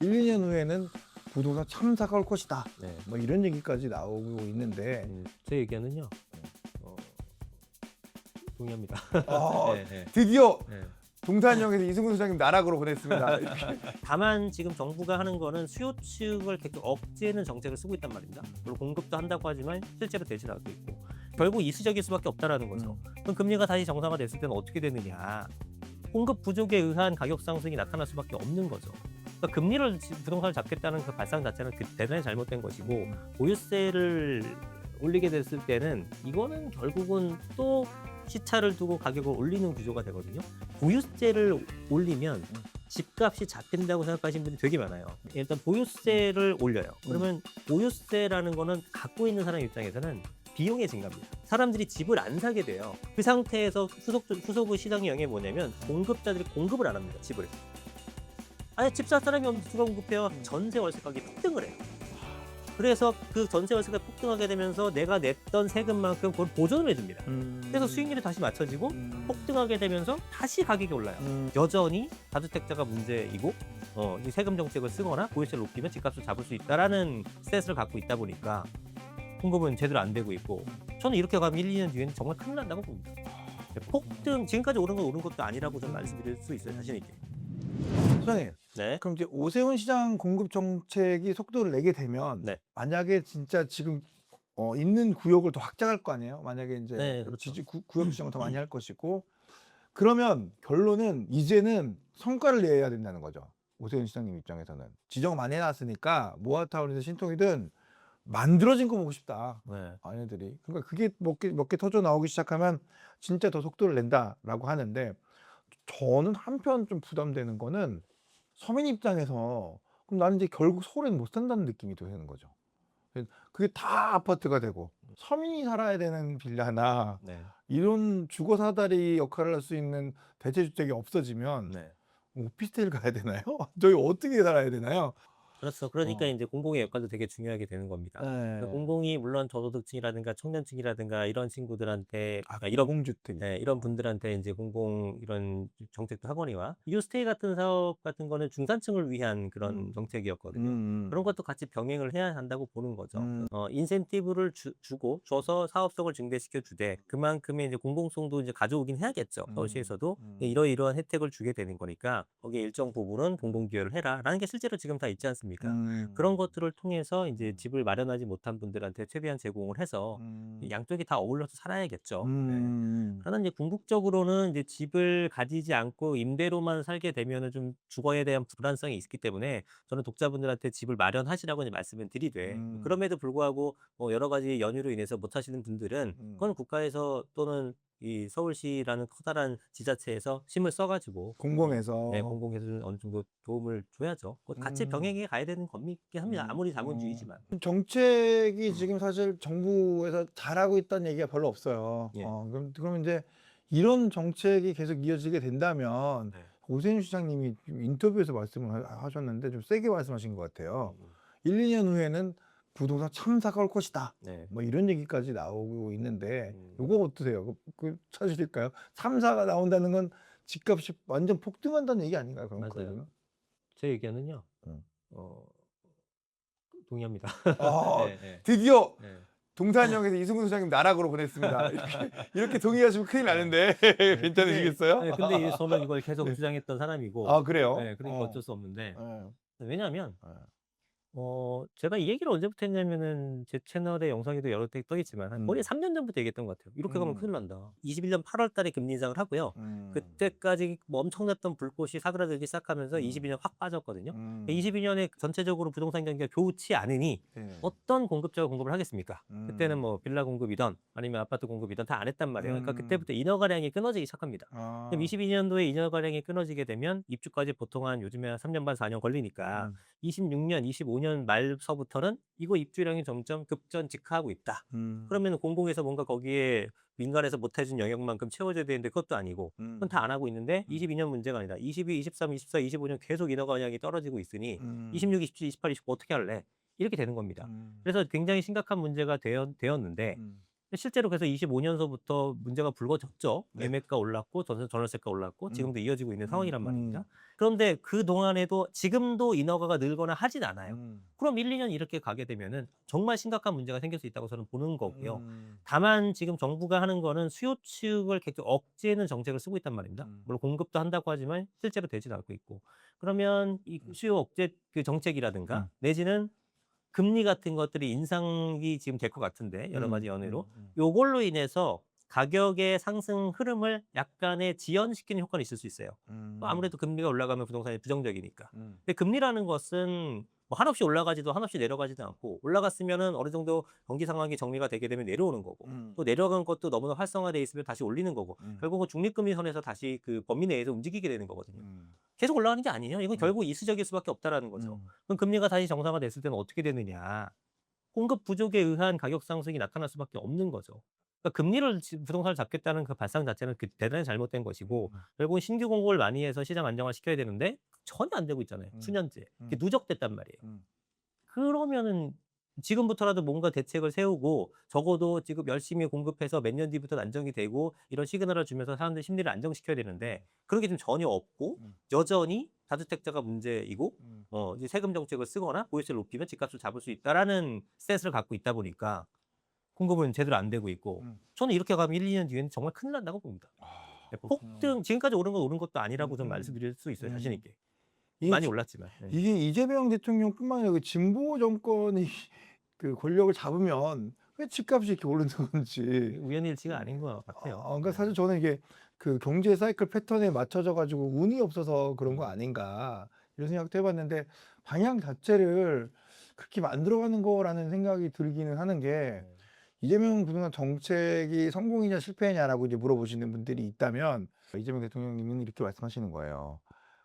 1, 2년 후에는 부동산 참사가 올 것이다. 네. 뭐 이런 얘기까지 나오고 있는데 제 의견은요. 어, 동의합니다. 네, 네. 드디어 네. 동산역에서 이승훈 소장님 나락으로 보냈습니다. 다만 지금 정부가 하는 거는 수요 측을 계속 억제하는 정책을 쓰고 있단 말입니다. 물론 공급도 한다고 하지만 실제로 되질 않고 있고 결국 이수적일 수밖에 없다라는 거죠. 그럼 금리가 다시 정상화됐을 때는 어떻게 되느냐? 공급 부족에 의한 가격 상승이 나타날 수밖에 없는 거죠. 그러니까 금리를 부동산을 잡겠다는 그 발상 자체는 대단히 잘못된 것이고 보유세를 올리게 됐을 때는 이거는 결국은 또 시차를 두고 가격을 올리는 구조가 되거든요. 보유세를 올리면 집값이 잡힌다고 생각하시는 분이 되게 많아요. 일단 보유세를 올려요. 그러면 보유세라는 거는 갖고 있는 사람 입장에서는 비용의 증가입니다. 사람들이 집을 안 사게 돼요. 그 상태에서 후속부 시장의 영향이 뭐냐면 공급자들이 공급을 안 합니다. 집을. 아니 집 살 사람이 없는데 누가 공급해요? 전세 월세 가격이 폭등을 해요. 그래서 그 전세 월세가 폭등하게 되면서 내가 냈던 세금만큼 그걸 보전을 해줍니다. 그래서 수익률이 다시 맞춰지고 폭등하게 되면서 다시 가격이 올라요. 여전히 다주택자가 문제이고 이 세금 정책을 쓰거나 보유세를 높이면 집값을 잡을 수 있다라는 스탠스를 갖고 있다 보니까 공급은 제대로 안 되고 있고 저는 이렇게 가면 1, 2년 뒤에는 정말 큰일 난다고 봅니다. 폭등 지금까지 오른 건 오른 것도 아니라고 저는 말씀드릴 수 있어요. 자신 있게. 소장님, 네. 그럼 이제 오세훈 시장 공급 정책이 속도를 내게 되면 네. 만약에 진짜 지금 있는 구역을 더 확장할 거 아니에요? 만약에 이제 네, 그렇죠. 구역 지정을 더 많이 할 것이고 그러면 결론은 이제는 성과를 내야 된다는 거죠. 오세훈 시장님 입장에서는 지정 많이 해놨으니까 모아타운이든 신통이든 만들어진 거 보고 싶다. 네. 아내들이. 그러니까 그게 몇 개 터져 나오기 시작하면 진짜 더 속도를 낸다라고 하는데 저는 한편 좀 부담되는 거는 서민 입장에서 그럼 나는 이제 결국 서울에는 못 산다는 느낌이 드는 거죠. 그게 다 아파트가 되고 서민이 살아야 되는 빌라나 네. 이런 주거 사다리 역할을 할 수 있는 대체주택이 없어지면 네. 오피스텔 가야 되나요? 저희 어떻게 살아야 되나요? 그렇죠. 그러니까 이제 공공의 역할도 되게 중요하게 되는 겁니다. 그러니까 네. 공공이 물론 저소득층이라든가 청년층이라든가 이런 친구들한테 아, 이런 공주택. 네, 이런 분들한테 이제 공공 이런 정책도 하거니와 뉴스테이 같은 사업 같은 거는 중산층을 위한 그런 정책이었거든요. 그런 것도 같이 병행을 해야 한다고 보는 거죠. 인센티브를 주고 줘서 사업성을 증대시켜 주되 그만큼의 이제 공공성도 이제 가져오긴 해야겠죠. 서울시에서도 이러이러한 혜택을 주게 되는 거니까 거기에 일정 부분은 공공 기여를 해라라는 게 실제로 지금 다 있지 않습니까? 그런 것들을 통해서 이제 집을 마련하지 못한 분들한테 최대한 제공을 해서 양쪽이 다 어울려서 살아야겠죠. 네. 그러나 이제 궁극적으로는 이제 집을 가지지 않고 임대로만 살게 되면은 좀 주거에 대한 불안성이 있기 때문에 저는 독자분들한테 집을 마련하시라고 이제 말씀을 드리되 그럼에도 불구하고 뭐 여러 가지 연유로 인해서 못 하시는 분들은 그건 국가에서 또는 이 서울시라는 커다란 지자체에서 힘을 써가지고 네, 공공에서 공공에서 어느 정도 도움을 줘야죠. 그것 같이 병행해 가야 되는 겁이긴 합니다. 아무리 자본주의지만. 정책이 지금 사실 정부에서 잘하고 있다는 얘기가 별로 없어요. 예. 그럼 이제 이런 정책이 계속 이어지게 된다면 네. 오세훈 시장님이 인터뷰에서 말씀을 하셨는데 좀 세게 말씀하신 것 같아요. 1, 2년 후에는 부동산 참사가 올 것이다. 네. 뭐 이런 얘기까지 나오고 있는데 음. 이거 어떠세요? 그 사실일까요? 참사가 나온다는 건 집값이 완전 폭등한다는 얘기 아닌가요? 그럼 맞아요. 그러면? 제 의견은요. 음. 어 동의합니다. 아, 네, 네. 드디어 네. 동산역에서 이승훈 소장님 나락으로 보냈습니다. 이렇게 동의하시면 큰일 나는데 네, 괜찮으시겠어요? 네, 근데 저는 이걸 계속 주장했던 사람이고 아, 그래요? 네, 그러니까 어쩔 수 없는데 예. 왜냐하면 예. 제가 이 얘기를 언제부터 했냐면은 제 채널에 영상에도 여러 때 떠 있지만 한 거의 3년 전부터 얘기했던 것 같아요. "이렇게 가면 큰일 난다." 21년 8월 달에 금리 인상을 하고요. 그때까지 뭐 엄청났던 불꽃이 사그라들기 시작하면서 22년 확 빠졌거든요. 22년에 전체적으로 부동산 경기가 좋지 않으니 네. 어떤 공급자가 공급을 하겠습니까? 그때는 음. 뭐 빌라 공급이든 아니면 아파트 공급이든 다 안 했단 말이에요. 그러니까 음. 그때부터 인허 가량이 끊어지기 시작합니다. 아. 그럼 22년도에 인허 가량이 끊어지게 되면 입주까지 보통 한 요즘에 한 3년 반 4년 걸리니까 26년, 25년 말서부터는 이거 입주량이 점점 급전직하하고 있다. 그러면 공공에서 뭔가 거기에 민간에서 못 해준 영역만큼 채워줘야 되는데 그것도 아니고 그건 다 안 하고 있는데 22년 문제가 아니다. 22, 23, 24, 25년 계속 인허 가량이 떨어지고 있으니 26, 27, 28, 29 어떻게 할래? 이렇게 되는 겁니다. 그래서 굉장히 심각한 문제가 되었는데 실제로 그래서 25년서부터 문제가 불거졌죠. 네. 매매가 올랐고 전월세가 올랐고 지금도 이어지고 있는 상황이란 말입니다. 그런데 그동안에도 지금도 인허가가 늘거나 하진 않아요. 그럼 1-2년 이렇게 가게 되면은 정말 심각한 문제가 생길 수 있다고 저는 보는 거고요. 다만 지금 정부가 하는 거는 수요 측을 계속 억제하는 정책을 쓰고 있단 말입니다. 물론 공급도 한다고 하지만 실제로 되지는 않고 있고. 그러면 이 수요 억제 그 정책이라든가 내지는 금리 같은 것들이 인상이 지금 될 것 같은데 여러 가지 연유로 요걸로 인해서 가격의 상승 흐름을 약간의 지연시키는 효과는 있을 수 있어요. 또 아무래도 금리가 올라가면 부동산이 부정적이니까. 근데 금리라는 것은 뭐 한없이 올라가지도 한없이 내려가지도 않고 올라갔으면은 어느 정도 경기 상황이 정리가 되게 되면 내려오는 거고 또 내려간 것도 너무나 활성화돼 있으면 다시 올리는 거고 결국은 중립금리 선에서 다시 그 범위 내에서 움직이게 되는 거거든요. 계속 올라가는 게 아니에요. 이건 결국 이수적일 수밖에 없다라는 거죠. 그럼 금리가 다시 정상화됐을 때는 어떻게 되느냐? 공급 부족에 의한 가격 상승이 나타날 수밖에 없는 거죠. 그러니까 금리를 부동산을 잡겠다는 그 발상 자체는 대단히 잘못된 것이고 결국은 신규 공급을 많이 해서 시장 안정화 시켜야 되는데 전혀 안 되고 있잖아요. 수년째. 그게 누적됐단 말이에요. 그러면은 지금부터라도 뭔가 대책을 세우고 적어도 지금 열심히 공급해서 몇 년 뒤부터는 안정이 되고 이런 시그널을 주면서 사람들 심리를 안정시켜야 되는데 그런 게 지금 전혀 없고 여전히 다주택자가 문제이고 이제 세금 정책을 쓰거나 보유세를 높이면 집값을 잡을 수 있다라는 스탠스를 갖고 있다 보니까 공급은 제대로 안 되고 있고 저는 이렇게 가면 1-2년 뒤에는 정말 큰일 난다고 봅니다. 네, 폭등 지금까지 오른 건 오른 것도 아니라고 저는 말씀드릴 수 있어요. 자신 있게. 이게 많이 올랐지만. 네. 이게 이재명 대통령뿐만 아니라 그 진보 정권이 그 권력을 잡으면 왜 집값이 이렇게 오르는 건지. 우연일치가 아닌 것 같아요. 그러니까 사실 저는 이게 그 경제 사이클 패턴에 맞춰져 가지고 운이 없어서 그런 거 아닌가 이런 생각도 해봤는데 방향 자체를 그렇게 만들어가는 거라는 생각이 들기는 하는 게 이재명 부동산 정책이 성공이냐 실패냐라고 이제 물어보시는 분들이 있다면 이재명 대통령님은 이렇게 말씀하시는 거예요.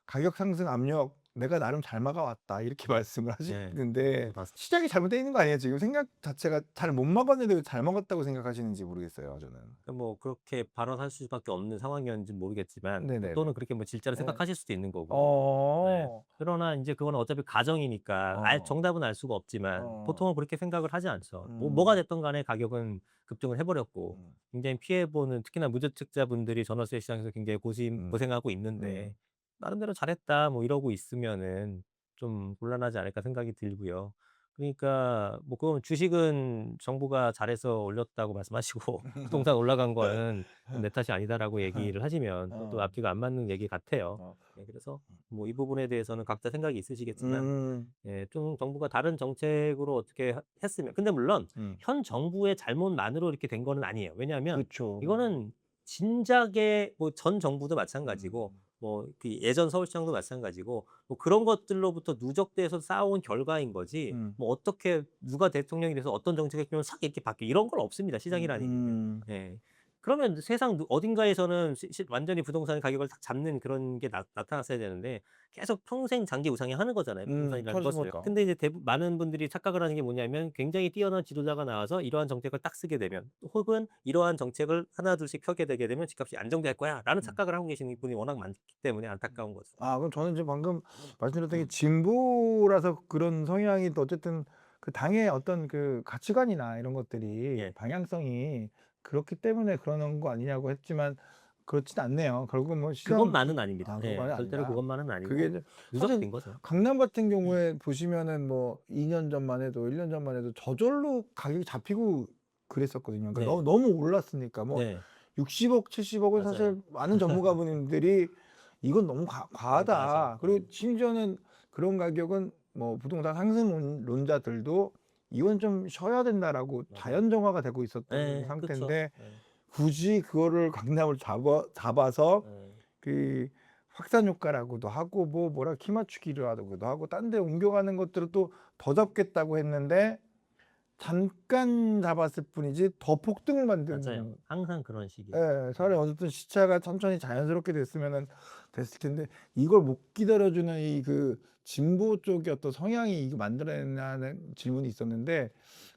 가격 상승 압력 내가 나름 잘 막아왔다 이렇게 말씀을 하시는데 맞습니다. 시작이 잘못되어 있는 거 아니에요? 지금 생각 자체가 잘 못 막았는데 왜 잘 막았다고 생각하시는지 모르겠어요, 저는. 뭐 그렇게 발언할 수밖에 없는 상황이었는지는 모르겠지만 네네네. 또는 그렇게 뭐 진짜로 네. 생각하실 수도 있는 거고. 네. 어. 그러나 인제 그거는 어차피 가정이니까 정답은 알 수가 없지만 보통은 그렇게 생각을 하지 않죠. 뭐가 됐든 간에 가격은 급등을 해 버렸고 굉장히 피해 보는 특히나 무주택자분들이 전월세 시장에서 굉장히 고생하고 있는데 '나름대로 잘했다.' 뭐 이러고 있으면은 좀 곤란하지 않을까 생각이 들고요. 그러니까 뭐 그건 주식은 정부가 잘해서 올렸다고 말씀하시고 부동산 올라간 거는 내 탓이 아니다라고 얘기를 하시면 또 앞뒤가 안 맞는 얘기 같아요. 네, 그래서 뭐 이 부분에 대해서는 각자 생각이 있으시겠지만 예, 좀 정부가 다른 정책으로 어떻게 했으면 근데 물론 현 정부의 잘못만으로 이렇게 된 거는 아니에요. 왜냐하면 그쵸. 이거는 진작에 뭐 전 정부도 마찬가지고 뭐 그 예전 서울시장도 마찬가지고 뭐 그런 것들로부터 누적돼서 쌓아온 결과인 거지 뭐 어떻게 누가 대통령이 돼서 어떤 정책을 피우면 싹 이렇게 바뀌어 이런 건 없습니다. 시장이라는 게. 예. 그러면 세상 어딘가에서는 완전히 부동산 가격을 딱 잡는 그런 게 나타났어야 되는데 계속 평생 장기 우상향하는 거잖아요. 부동산이라는 것을. 터지니까. 근데 이제 많은 분들이 착각을 하는 게 뭐냐면 굉장히 뛰어난 지도자가 나와서 이러한 정책을 딱 쓰게 되면 혹은 이러한 정책을 하나 둘씩 펴게 되게 되면 집값이 안정될 거야라는 착각을 하고 계시는 분이 워낙 많기 때문에 안타까운 거죠. 그럼 저는 이제 방금 말씀드렸던 게 진보라서 그런 성향이 또 어쨌든 그 당의 어떤 그 가치관이나 이런 것들이 예. 방향성이 그렇기 때문에 그러는 거 아니냐고 했지만 그렇진 않네요. 결국은 뭐 시장 그것만은 아닙니다. 예. 그것만은 절대로 아니다. 그것만은 아니고 그게 이제 누적된 사실 거죠. 강남 같은 경우에 보시면은 뭐 2년 전만 해도 1년 전만 해도 저절로 가격이 잡히고 그랬었거든요. 그러니까 네. 너무 올랐으니까 뭐 네. 60억, 70억은 맞아요. 사실 많은 전문가분들이 이건 너무 과하다. 맞아. 그리고 심지어는 그런 가격은 뭐 부동산 상승론자들도 이건 좀 쉬어야 된다라고 맞아요. 자연 정화가 되고 있었던 예. 그쵸. 상태인데 예. 굳이 그거를 강남을 잡아서 예. 그 확산 효과라고도 하고 뭐라 키 맞추기를 하기도 하고 딴 데 옮겨가는 것들을 또 더 잡겠다고 했는데 잠깐 잡았을 뿐이지 더 폭등을 만드는 맞아요. 항상 그런 식이에요. 예. 차라리 어쨌든 시차가 천천히 자연스럽게 됐으면은 됐을 텐데 이걸 못 기다려주는 이 그 진보 쪽의 어떤 성향이 이거 만들어내냐는 질문이 있었는데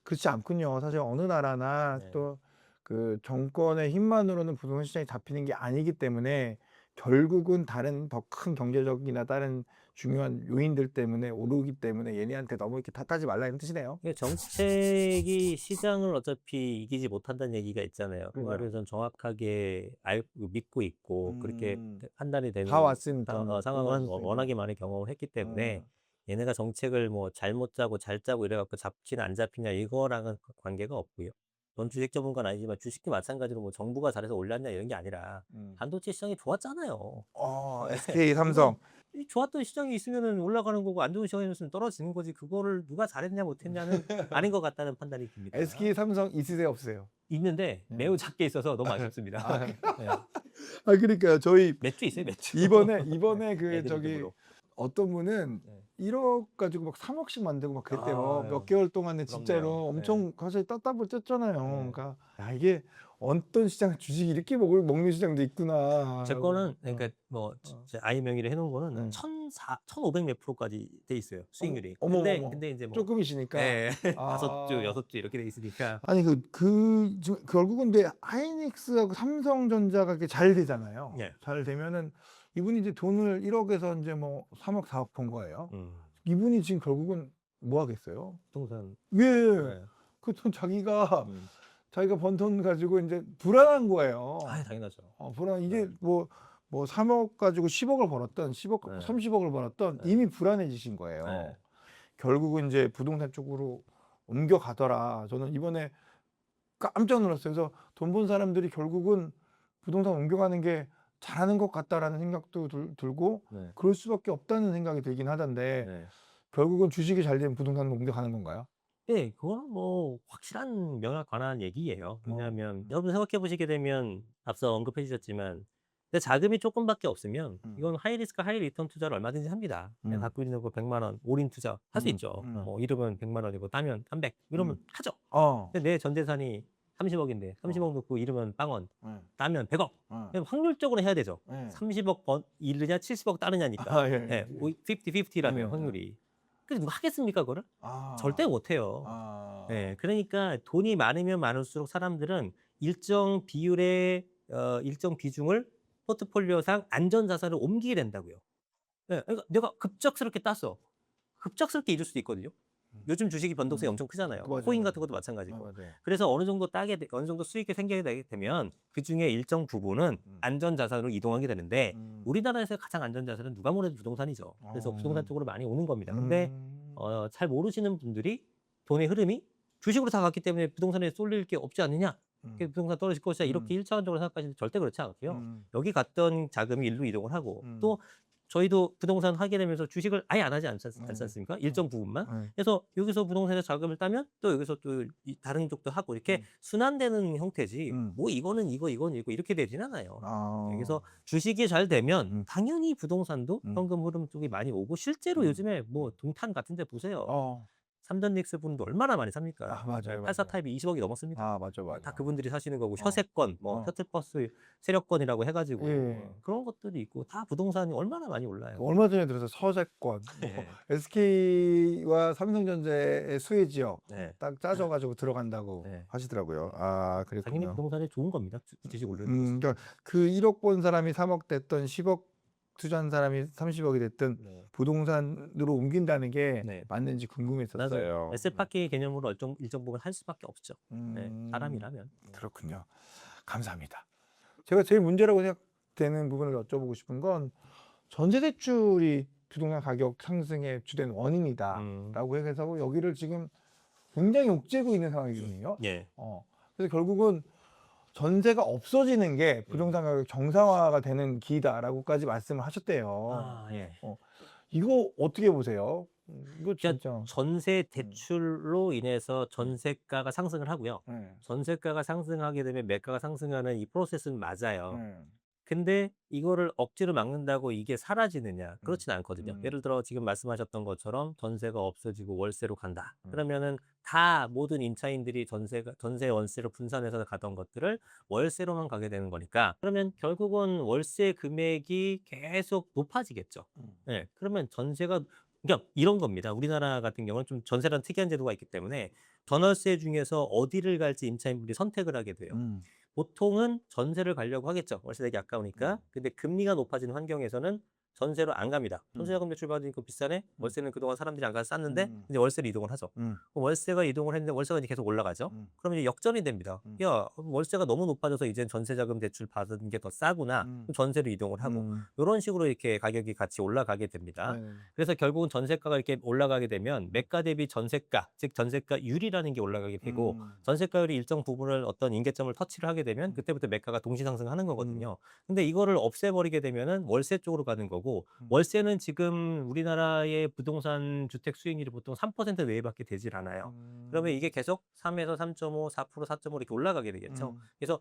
그렇지 않군요. 사실 어느 나라나 네. 또 그 정권의 힘만으로는 부동산 시장이 잡히는 게 아니기 때문에 결국은 다른 더 큰 경제적이나 다른 중요한 요인들 때문에 오르기 때문에 얘네한테 너무 이렇게 탓하지 말라 이런 뜻이네요. 이게 정책이 시장을 어차피 이기지 못한다는 얘기가 있잖아요. 그 그러니까요. 말을 전 정확하게 믿고 있고 그렇게 판단이 되는 다 왔으니까 상황을 뽑아줬으니까. 워낙에 많이 경험을 했기 때문에 음. 얘네가 정책을 뭐 잘못 짜고 잘 짜고 이래 갖고 잡히냐 안 잡히냐 이거랑은 관계가 없고요. 전 주식 전문가는 아니지만 주식도 마찬가지로 뭐 정부가 잘해서 올랐냐 이런 게 아니라 반도체 시장이 좋았잖아요. SK 삼성. 이 좋았던 시장이 있으면은 올라가는 거고 안 좋은 시장이 있으면 떨어지는 거지. 그거를 누가 잘했냐 못했냐는 아닌 것 같다는 판단이 듭니다. SK 삼성 있으세요 없으세요? 있는데 네. 매우 작게 있어서 너무 아쉽습니다. 네. 그러니까요. 저희 몇 주 있어요, 몇 주. 이번에 그 애들 저기 이름으로. 어떤 분은 네. 1억 가지고 막 3억씩 만들고 막 그랬대요. 아유, 몇 개월 동안에 진짜로 부럽네요. 엄청 사실 따따블 쪘잖아요. 네. 그러니까 이게 어떤 시장 주식이 이렇게 먹는 시장도 있구나. 제 거는 그러니까 뭐 제 아이 명의로 해놓은 거는 네. 1,500 몇 프로까지 돼 있어요, 수익률이. 어머, 근데 어머. 근데 이제 뭐 조금이시니까. 네. 아. 5주, 6주 이렇게 돼 있으니까. 아니 결국은 근데 하이닉스하고 삼성전자가 이렇게 잘 되잖아요. 예. 잘 되면은 이분이 이제 돈을 1억에서 이제 뭐 3억, 4억 번 거예요. 이분이 지금 결국은 뭐 하겠어요? 부동산. 왜? 네. 그 돈 자기가 음. 번 돈 가지고 이제 불안한 거예요. 당연하죠. 불안. 이게 네. 뭐 3억 가지고 10억을 벌었던 10억, 네. 30억을 벌었던 네. 이미 불안해지신 거예요. 네. 결국은 이제 부동산 쪽으로 옮겨가더라. 저는 이번에 깜짝 놀랐어요. 그래서 돈 번 사람들이 결국은 부동산 옮겨가는 게 잘하는 것 같다라는 생각도 들고 네. 그럴 수밖에 없다는 생각이 들긴 하던데 네. 결국은 주식이 잘 되면 부동산으로 옮겨가는 건가요? 네, 그거는 뭐 확실한 명확 관한 얘기예요. 왜냐하면 여러분 생각해 보시게 되면 앞서 언급해 주셨지만 근데 자금이 조금밖에 없으면 이건 하이 리스크 하이 리턴 투자를 얼마든지 합니다. 그냥 갖고 있는 거 100만 원 올인 투자 할 수 있죠. 뭐 이러면 100만 원이고 따면 300 이러면 하죠. 근데 내 전 재산이 30억인데 30억 넣고 이러면 빵원 따면 100억. 그럼 확률적으로 해야 되죠. 30억 잃느냐 70억 따느냐니까. 예. 네, 50-50라며요, 확률이. 그래서 누가 하겠습니까, 그거를? 절대 못 해요. 네, 그러니까 돈이 많으면 많을수록 사람들은 일정 비율의 일정 비중을 포트폴리오상 안전 자산을 옮기게 된다고요. 네, 그러니까 내가 급작스럽게 땄어. 급작스럽게 잃을 수도 있거든요. 요즘 주식이 변동성이 엄청 크잖아요. 맞아요. 코인 같은 것도 마찬가지고. 맞아요. 그래서 어느 정도 수익이 생기게 되면 그 중에 일정 부분은 안전 자산으로 이동하게 되는데 우리나라에서 가장 안전 자산은 누가 뭐래도 부동산이죠. 그래서 부동산 쪽으로 많이 오는 겁니다. 근데 잘 모르시는 분들이 돈의 흐름이 주식으로 다 갔기 때문에 부동산에 쏠릴 게 없지 않느냐? 부동산 떨어질 것이다. 이렇게 일차원적으로 생각하시는데 절대 그렇지 않고요. 여기 갔던 자금이 일로 이동을 하고 또 저희도 부동산 하게 되면서 주식을 아예 안 하지 않지 않습니까? 일정 부분만. 그래서 여기서 부동산에서 자금을 따면 또 여기서 또 다른 쪽도 하고 이렇게 순환되는 형태지. 뭐 이거는 이건 이거 이렇게 되진 않아요. 그래서 주식이 잘 되면 당연히 부동산도 현금 흐름 쪽이 많이 오고 실제로 요즘에 뭐 동탄 같은 데 보세요. 삼전닉스 분도 얼마나 많이 삽니까? 맞아요. 84 타입이 20억이 넘었습니다. 맞아. 다 그분들이 사시는 거고 셔세권, 뭐 셔틀버스 세력권이라고 해가지고 그런 것들이 있고 다 부동산이 얼마나 많이 올라요. 얼마 전에 들어서 서재권, 네. SK와 삼성전자의 수혜 지역 네. 딱 짜져가지고 들어간다고 네. 하시더라고요. 당연히 그랬군요. 부동산이 좋은 겁니다. 주식 오르는 그러니까 그 1억 번 사람이 3억 됐던 10억 투자한 사람이 30억이 됐든 네. 부동산으로 옮긴다는 게 네. 맞는지 궁금했었어요. 맞아요. 에셋파키 개념으로 일정 부분 할 수밖에 없죠. 네. 사람이라면. 그렇군요. 감사합니다. 제가 제일 문제라고 생각되는 부분을 여쭤보고 싶은 건 전세대출이 부동산 가격 상승의 주된 원인이다라고 해서 여기를 지금 굉장히 옥죄고 있는 상황이거든요. 예. 그래서 결국은 전세가 없어지는 게 부동산 가격 정상화가 되는 기이다라고까지 말씀을 하셨대요. 예. 이거 어떻게 보세요? 이거 진짜. 전세 대출로 인해서 전세가가 상승을 하고요. 전세가가 상승하게 되면 매가가 상승하는 이 프로세스는 맞아요. 근데 이거를 억지로 막는다고 이게 사라지느냐? 그렇진 않거든요. 예를 들어 지금 말씀하셨던 것처럼 전세가 없어지고 월세로 간다. 그러면은 다 모든 임차인들이 전세 월세로 분산해서 가던 것들을 월세로만 가게 되는 거니까 그러면 결국은 월세 금액이 계속 높아지겠죠. 네, 그러면 전세가 그러니까 이런 겁니다. 우리나라 같은 경우는 좀 전세라는 특이한 제도가 있기 때문에 전월세 중에서 어디를 갈지 임차인분들이 선택을 하게 돼요. 보통은 전세를 가려고 하겠죠. 월세 내기 아까우니까. 근데 금리가 높아지는 환경에서는 전세로 안 갑니다. 전세자금 대출 받으니까 비싸네. 월세는 그동안 사람들이 안 가서 쌌는데 이제 월세로 이동을 하죠. 그럼 월세가 이동을 했는데 월세가 이제 계속 올라가죠. 그러면 이제 역전이 됩니다. 야, 월세가 너무 높아져서 이젠 전세자금 대출 받은 게 더 싸구나. 그럼 전세로 이동을 하고 이런 식으로 이렇게 가격이 같이 올라가게 됩니다. 네네. 그래서 결국은 전세가가 이렇게 올라가게 되면 매가 대비 전세가, 즉 전세가율이라는 게 올라가게 되고 전세가율이 일정 부분을 어떤 임계점을 터치를 하게 되면 그때부터 매가가 동시 상승하는 거거든요. 근데 이거를 없애버리게 되면은 월세 쪽으로 가는 거고 월세는 지금 우리나라의 부동산 주택 수익률이 보통 3% 내외밖에 되질 않아요. 그러면 이게 계속 3에서 3.5, 4%, 4.5 이렇게 올라가게 되겠죠. 그래서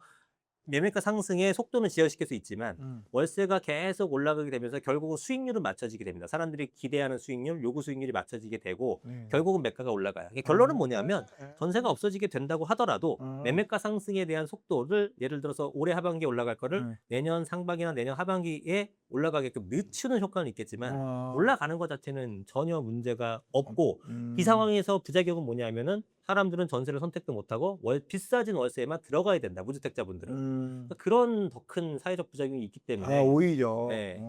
매매가 상승의 속도는 지연시킬 수 있지만 월세가 계속 올라가게 되면서 결국은 수익률은 맞춰지게 됩니다. 사람들이 기대하는 수익률, 요구 수익률이 맞춰지게 되고 네. 결국은 매가가 올라가요. 이게 결론은 아. 뭐냐면 전세가 없어지게 된다고 하더라도 매매가 상승에 대한 속도를 예를 들어서 올해 하반기에 올라갈 거를 내년 상반기나 내년 하반기에 올라가게끔 늦추는 효과는 있겠지만 올라가는 것 자체는 전혀 문제가 없고 이 상황에서 부작용은 뭐냐면은 사람들은 전세를 선택도 못하고 비싸진 월세에만 들어가야 된다. 무주택자분들은. 그러니까 그런 더 큰 사회적 부작용이 있기 때문에 오히려. 네.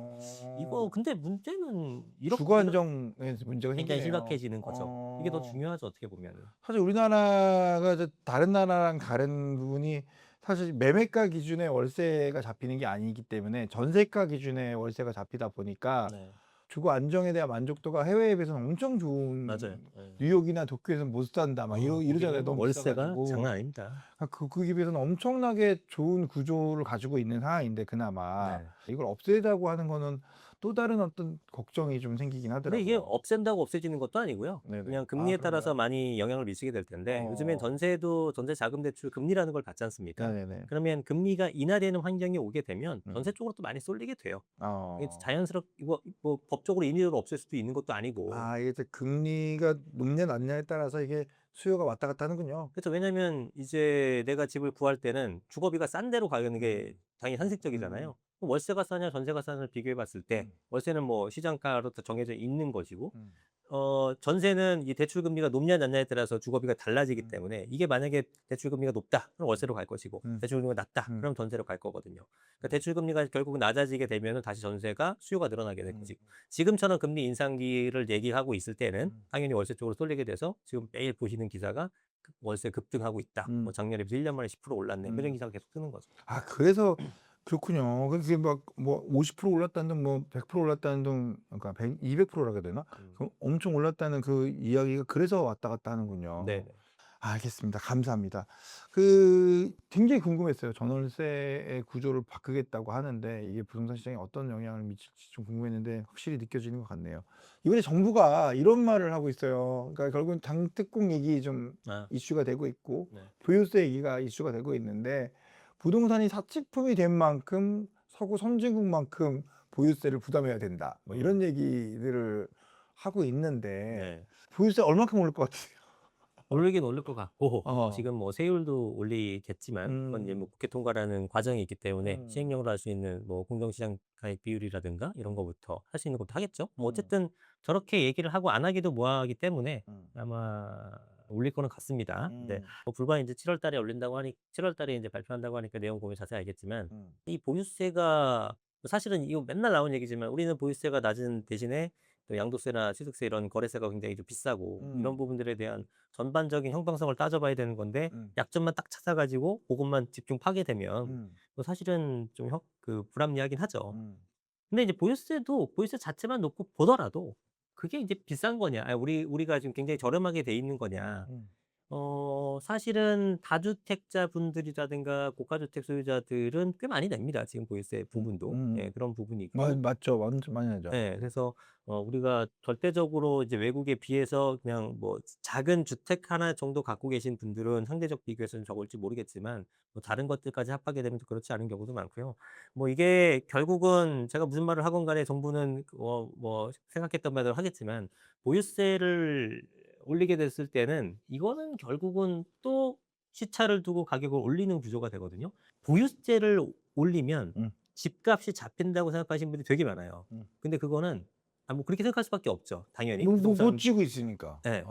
이거 근데 문제는 이렇게 주거 안정에 문제가 굉장히 생기네요. 심각해지는 거죠. 이게 더 중요하죠. 어떻게 보면은. 사실 우리나라가 이제 다른 나라랑 다른 부분이 사실 매매가 기준의 월세가 잡히는 게 아니기 때문에 전세가 기준의 월세가 잡히다 보니까 네. 주거 안정에 대한 만족도가 해외에 비해서는 엄청 좋은. 맞아요. 네. 뉴욕이나 도쿄에서는 못 산다 막 이러잖아요. 너무 월세가 비싸가지고. 장난 아닙니다. 그에 비해서는 엄청나게 좋은 구조를 가지고 있는 상황인데 그나마 네. 이걸 없애자고 하는 거는 또 다른 어떤 걱정이 좀 생기긴 근데 하더라고요. 이게 없앤다고 없어지는 것도 아니고요. 네네. 그냥 금리에 따라서 그런가요? 많이 영향을 미치게 될 텐데 요즘엔 전세도 전세 자금 대출 금리라는 걸 받지 않습니까? 네네네. 그러면 금리가 인하되는 환경이 오게 되면 음. 전세 쪽으로 또 많이 쏠리게 돼요. 이게 어. 자연스럽게 이거 뭐 법적으로 임의로 없앨 수도 있는 것도 아니고. 이게 이제 금리가 높냐 낮냐에 따라서 이게 수요가 왔다 갔다 하는군요. 그렇죠. 왜냐면 이제 내가 집을 구할 때는 주거비가 싼 데로 가는 게 당연히 현실적이잖아요. 그럼 월세가 싸냐 전세가 싸냐를 비교해 봤을 때 월세는 뭐 시장가로 다 정해져 있는 것이고 전세는 이 대출 금리가 높냐 낮냐에 따라서 주거비가 달라지기 때문에 이게 만약에 대출 금리가 높다 그럼 월세로 갈 것이고 대출 금리가 낮다 그럼 전세로 갈 거거든요. 그러니까 대출 금리가 결국 낮아지게 되면은 다시 전세가 수요가 늘어나게 될 것이고 지금처럼 금리 인상기를 얘기하고 있을 때는 당연히 월세 쪽으로 쏠리게 돼서 지금 매일 보시는 기사가 월세 급등하고 있다. 뭐 작년에 비해서 1년 만에 10% 올랐네. 뭐 이런 기사가 계속 뜨는 거죠. 그래서 그렇군요. 그게 막 뭐 50% 올랐다는 둥 뭐 100% 올랐다는 둥 그러니까 200%라 그래야 되나? 엄청 올랐다는 그 이야기가 그래서 왔다 갔다 하는군요. 네. 알겠습니다. 감사합니다. 굉장히 궁금했어요. 전월세의 구조를 바꾸겠다고 하는데 이게 부동산 시장에 어떤 영향을 미칠지 좀 궁금했는데 확실히 느껴지는 것 같네요. 이번에 정부가 이런 말을 하고 있어요. 그러니까 결국은 장특공 얘기 좀 이슈가 되고 있고 네. 보유세 얘기가 이슈가 되고 있는데 부동산이 사치품이 된 만큼 서구 선진국만큼 보유세를 부담해야 된다. 뭐 이런 얘기들을 하고 있는데 네. 보유세 얼마큼 오를 것 같으세요? 오르긴 오를 것 같고 어. 지금 뭐 세율도 올리겠지만 그건 이제 뭐 국회 통과라는 과정이 있기 때문에 시행령으로 할 수 있는 뭐 공정시장 가입 비율이라든가 이런 거부터 할 수 있는 것도 하겠죠. 뭐 어쨌든 저렇게 얘기를 하고 안 하기도 뭐하기 때문에 아마 올릴 거는 같습니다. 근데 뭐 불과 이제 7월 달에 올린다고 하니 7월 달에 이제 발표한다고 하니까 내용 보면 자세히 알겠지만 이 보유세가 사실은 이거 맨날 나오는 얘기지만 우리는 보유세가 낮은 대신에 또 양도세나 취득세 이런 거래세가 굉장히 좀 비싸고 이런 부분들에 대한 전반적인 형평성을 따져봐야 되는 건데 약점만 딱 찾아가지고 그것만 집중 파게 되면 뭐 사실은 좀 불합리하긴 하죠. 근데 이제 보유세 자체만 놓고 보더라도 그게 이제 비싼 거냐, 우리가 지금 굉장히 저렴하게 돼 있는 거냐. 사실은 다주택자분들이라든가 고가주택 소유자들은 꽤 많이 냅니다. 지금 보유세 부분도. 예, 그런 부분이 있고. 맞죠. 완전 많이 하죠. 네, 그래서 우리가 절대적으로 이제 외국에 비해서 그냥 뭐 작은 주택 하나 정도 갖고 계신 분들은 상대적 비교에서는 적을지 모르겠지만 뭐 다른 것들까지 합하게 되면 또 그렇지 않은 경우도 많고요. 뭐 이게 결국은 제가 무슨 말을 하건 간에 정부는 뭐 생각했던 말대로 하겠지만 보유세를 올리게 됐을 때는 이거는 결국은 또 시차를 두고 가격을 올리는 구조가 되거든요. 보유세를 올리면 집값이 잡힌다고 생각하시는 분들이 되게 많아요. 근데 그거는 뭐 그렇게 생각할 수밖에 없죠. 당연히. 못 부동산 쥐고 있으니까. 예.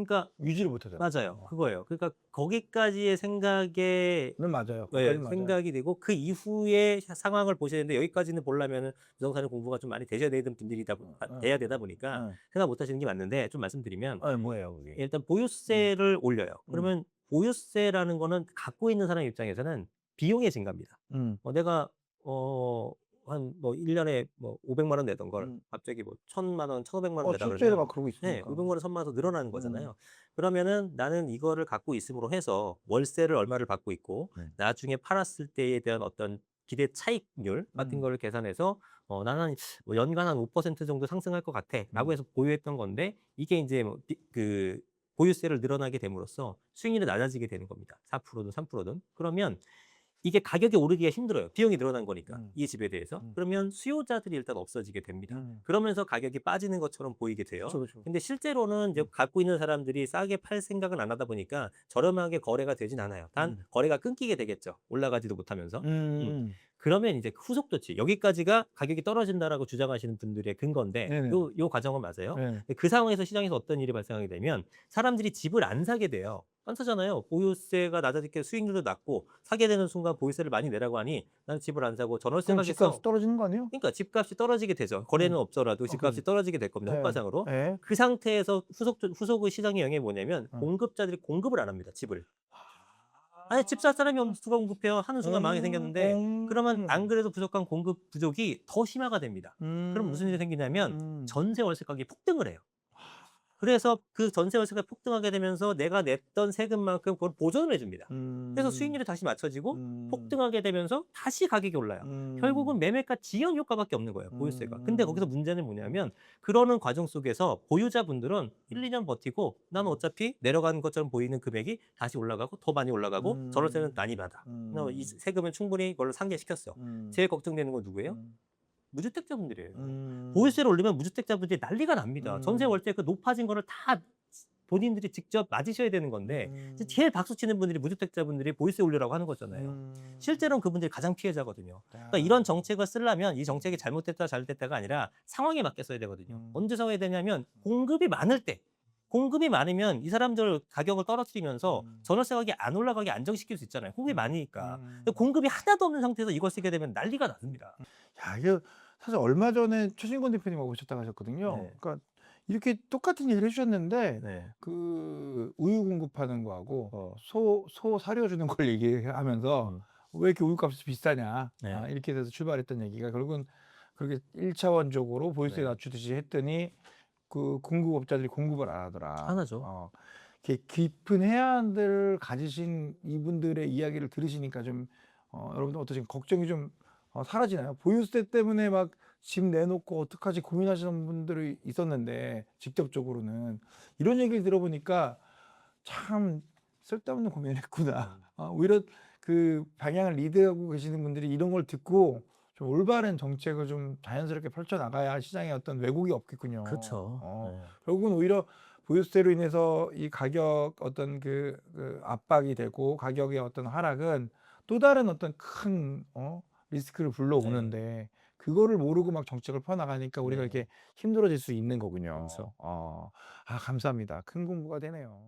그러니까 유지를 못 하잖아요. 맞아요. 그거예요. 그러니까 거기까지의 생각에 는 맞아요. 네, 거기까지는 맞아요. 생각이 되고 그 이후의 상황을 보셔야 되는데 여기까지는 보려면은 부동산의 공부가 좀 많이 되셔야 되는 분들이다 돼야 되다 보니까 예. 생각 못 하시는 게 맞는데 좀 말씀드리면 뭐예요 그게? 일단 보유세를 올려요. 음. 그러면 보유세라는 거는 갖고 있는 사람 입장에서는 비용의 증가입니다. 내가 한 뭐 1년에 뭐 500만 원 내던 걸 갑자기 뭐 1,000만 원, 1,500만 원 내다 실제로 그러면 막 그러고 네, 있으니까. 500만 원, 1,000만 원 더 늘어나는 거잖아요. 그러면은 나는 이거를 갖고 있음으로 해서 월세를 얼마를 받고 있고 네. 나중에 팔았을 때에 대한 어떤 기대 차익률 같은 거를 계산해서 나는 뭐 연간 한 5% 정도 상승할 것 같아라고 해서 보유했던 건데 이게 이제 뭐 그 보유세를 늘어나게 됨으로써 수익률이 낮아지게 되는 겁니다. 4%든 3%든. 그러면 이게 가격이 오르기가 힘들어요. 비용이 늘어난 거니까 이 집에 대해서. 그러면 수요자들이 일단 없어지게 됩니다. 그러면서 가격이 빠지는 것처럼 보이게 돼요. 그쵸, 그쵸. 근데 실제로는 이제 갖고 있는 사람들이 싸게 팔 생각은 안 하다 보니까 저렴하게 거래가 되진 않아요. 단 거래가 끊기게 되겠죠. 올라가지도 못하면서. 그러면 이제 후속 조치 여기까지가 가격이 떨어진다라고 주장하시는 분들의 근거인데 네네. 요 과정은 맞아요. 네. 근데 그 상황에서 시장에서 어떤 일이 발생하게 되면 사람들이 집을 안 사게 돼요. 안 사잖아요. 보유세가 낮아지게 수익률도 낮고 사게 되는 순간 보유세를 많이 내라고 하니 나는 집을 안 사고 전월세 그럼 가겠어. 집값이 떨어지는 거 아니에요? 그러니까 집값이 떨어지게 되죠. 거래는 없더라도 집값이 떨어지게 될 겁니다. 예. 흑과상으로. 예. 그 상태에서 후속의 시장의 영향이 뭐냐면 어. 공급자들이 공급을 안 합니다. 집을. 아니 집 살 사람이 없는 누가 공급해요. 하는 순간 망이 생겼는데 그러면 안 그래도 부족한 공급 부족이 더 심화가 됩니다. 그럼 무슨 일이 생기냐면 전세 월세 가격이 폭등을 해요. 그래서 그 전세 월세가 폭등하게 되면서 내가 냈던 세금만큼 그걸 보전을 해줍니다. 그래서 수익률이 다시 맞춰지고 폭등하게 되면서 다시 가격이 올라요. 결국은 매매가 지연 효과밖에 없는 거예요. 보유세가. 근데 거기서 문제는 뭐냐면 그러는 과정 속에서 보유자분들은 1, 2년 버티고 나는 어차피 내려가는 것처럼 보이는 금액이 다시 올라가고 더 많이 올라가고 전월세는 많이 받아. 이 세금은 충분히 이걸 상계시켰어. 제일 걱정되는 건 누구예요? 무주택자분들이에요. 보유세를 올리면 무주택자분들이 난리가 납니다. 전세 월세 그 높아진 거를 다 본인들이 직접 맞으셔야 되는 건데 제일 박수 치는 분들이 무주택자분들이 보유세 올리라고 하는 거잖아요. 실제로는 그분들이 가장 피해자거든요. 그러니까 이런 정책을 쓰려면 이 정책이 잘못됐다 잘됐다가 아니라 상황에 맞게 써야 되거든요. 언제 써야 되냐면 공급이 많을 때. 공급이 많으면 이 사람들 가격을 떨어뜨리면서 전월세 가격이 안 올라가게 안정시킬 수 있잖아요. 공급이 많으니까. 근데 공급이 하나도 없는 상태에서 이걸 쓰게 되면 난리가 납니다. 야, 이게 사실 얼마 전에 최진권 대표님하고 오셨다고 하셨거든요. 네. 그러니까 이렇게 똑같은 얘기를 해주셨는데 네. 그 우유 공급하는 거하고 소 사료 주는 걸 얘기하면서 왜 이렇게 우유값이 비싸냐 네. 이렇게 돼서 출발했던 얘기가 결국은 그렇게 1차원적으로 보유세 네. 낮추듯이 했더니 그 공급업자들이 공급을 안 하더라. 하나죠. 이렇게 깊은 해안들을 가지신 이분들의 이야기를 들으시니까 좀 여러분들 어떠신 걱정이 좀 사라지나요? 보유세 때문에 막 집 내놓고 어떡하지 고민하시는 분들이 있었는데 직접적으로는 이런 얘기를 들어보니까 참 쓸데없는 고민을 했구나. 오히려 그 방향을 리드하고 계시는 분들이 이런 걸 듣고 좀 올바른 정책을 좀 자연스럽게 펼쳐 나가야 시장에 어떤 왜곡이 없겠군요. 그렇죠. 네. 결국은 오히려 보유세로 인해서 이 가격 어떤 그 압박이 되고 가격의 어떤 하락은 또 다른 어떤 큰 리스크를 불러오는데 그거를 모르고 막 정책을 펴나가니까 우리가 네. 이렇게 힘들어질 수 있는 거군요. 그렇죠. 감사합니다. 큰 공부가 되네요.